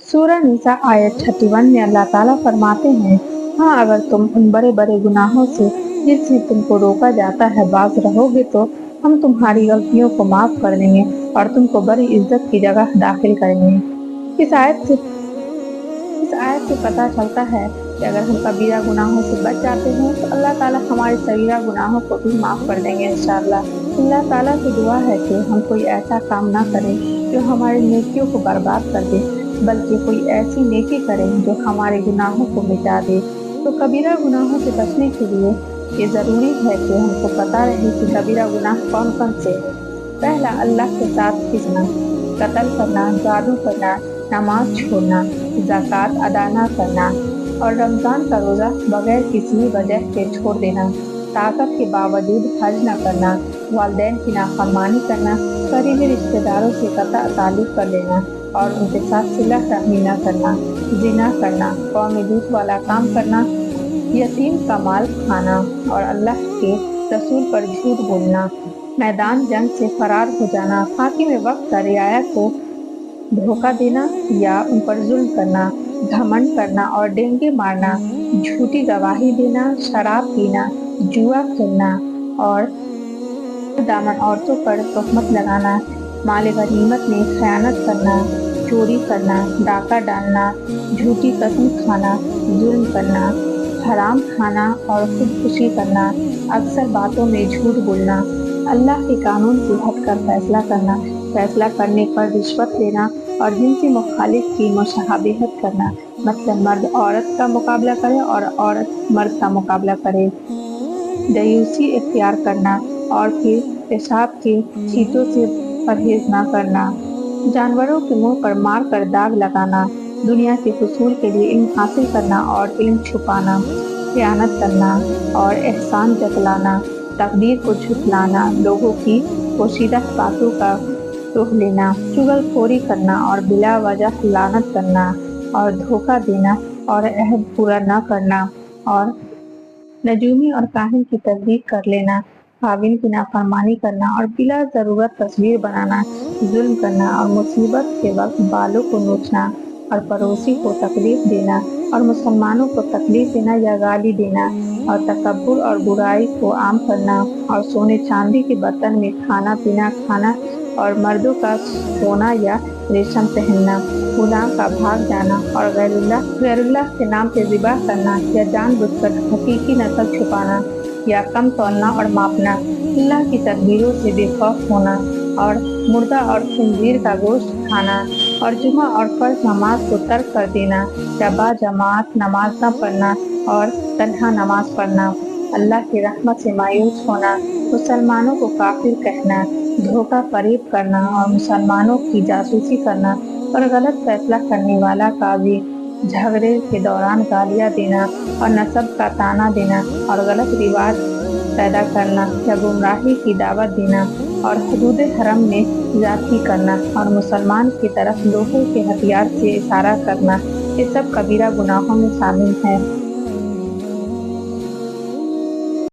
सूरह निसा आयत 31 में अल्लाह ताला फरमाते हैं, हाँ, अगर तुम उन बड़े बड़े गुनाहों से जिनसे तुमको रोका जाता है बाज रहोगे तो हम तुम्हारी गलतियों को माफ कर देंगे और तुमको बड़ी इज्जत की जगह दाखिल करेंगे। इस आयत से पता चलता है कि अगर हम कबीरा गुनाहों से बच जाते हैं तो अल्लाह ताला हमारे सगीरा गुनाहों को भी माफ कर देंगे इंशाअल्लाह। अल्लाह ताला से दुआ है कि हम कोई ऐसा काम ना करें जो हमारी नेकियों को बर्बाद कर दे, बल्कि कोई ऐसी नेकी करें जो हमारे गुनाहों को मिटा दे। तो कबीरा गुनाहों से बचने के लिए ये ज़रूरी है कि हमको पता रहे कि कबीरा गुनाह कौन कौन से हैं। पहला, अल्लाह के साथ खिसना, कत्ल करना, जादू करना, नमाज छोड़ना, ज़कात अदा न करना और रमज़ान का रोज़ा बगैर किसी वजह के छोड़ देना, ताकत के बावजूद हज न करना, वालिदैन की नाफरमानी करना, करीबी रिश्तेदारों से कतई ताल्लुक़ कर लेना और उनके साथ सिलह रहमी न करना, ज़िना करना, कौमी दूत वाला काम करना, यतीम का माल खाना और अल्लाह के रसूल पर झूठ बोलना, मैदान जंग से फरार हो जाना, हाकिम वक्त का रियाया को धोखा देना या उन पर जुल्म करना, घमंड करना और डेंगे मारना, झूठी गवाही देना, शराब पीना, जुआ खेलना और दामन औरतों पर तोहमत लगाना, माल गनीमत में खयानत करना, चोरी करना, डाका डालना, झूठी कसम खाना, जुल्म करना, हराम खाना और खुदकुशी करना, अक्सर बातों में झूठ बोलना, अल्लाह के कानून से हटकर फैसला करने पर रिश्वत लेना और जिनसी मुखालिफ की मुशाबहत करना, मतलब मर्द औरत का मुकाबला करे और औरत मर्द का मुकाबला करे, दयूसी इख्तियार करना और फिर पेशाब के छींटों से परहेज न करना, जानवरों के मुंह पर मार कर दाग लगाना, दुनिया के हुसूल के लिए इल्म हासिल करना और इल्म छुपाना, खयानत करना और एहसान जतलाना, तकदीर को झुठलाना, लोगों की पोशीदा बातों का रुख लेना, चुगलखोरी करना और बिला वजह लानत करना और धोखा देना और अहद पूरा न करना और नजूमी और काहिन की तस्दीक कर लेना, खाविन की नाफरमानी करना और बिला ज़रूरत तस्वीर बनाना, जुल्म करना और मुसीबत के वक्त बालों को नोचना और पड़ोसी को तकलीफ देना और मुसलमानों को तकलीफ देना या गाली देना और तकब्बुर और बुराई को आम करना और सोने चांदी के बर्तन में खाना पीना खाना और मर्दों का सोना या रेशम पहनना, गुनाह का भाग जाना और गैरुल्लाह के नाम पे ज़िबा करना या जानबूझकर हकीकी नस्ल छुपाना या कम तौलना और मापना, अल्लाह की तदबीरों से बेखौफ होना और मुर्दा और खंजीर का गोश्त खाना और जुमा और फर्ज नमाज को तर्क कर देना या बाजमात नमाज न पढ़ना और तन्हा नमाज पढ़ना, अल्लाह की रहमत से मायूस होना, मुसलमानों को काफिर कहना, धोखा फरेब करना और मुसलमानों की जासूसी करना और गलत फैसला करने वाला काजी, झगड़े के दौरान गालियाँ देना और नसब का ताना देना और गलत रिवाज पैदा करना या गुमराही की दावत देना और हदूद हरम में ज़्यादती करना और मुसलमान की तरफ लोहे के हथियार से इशारा करना, ये सब कबीरा गुनाहों में शामिल है।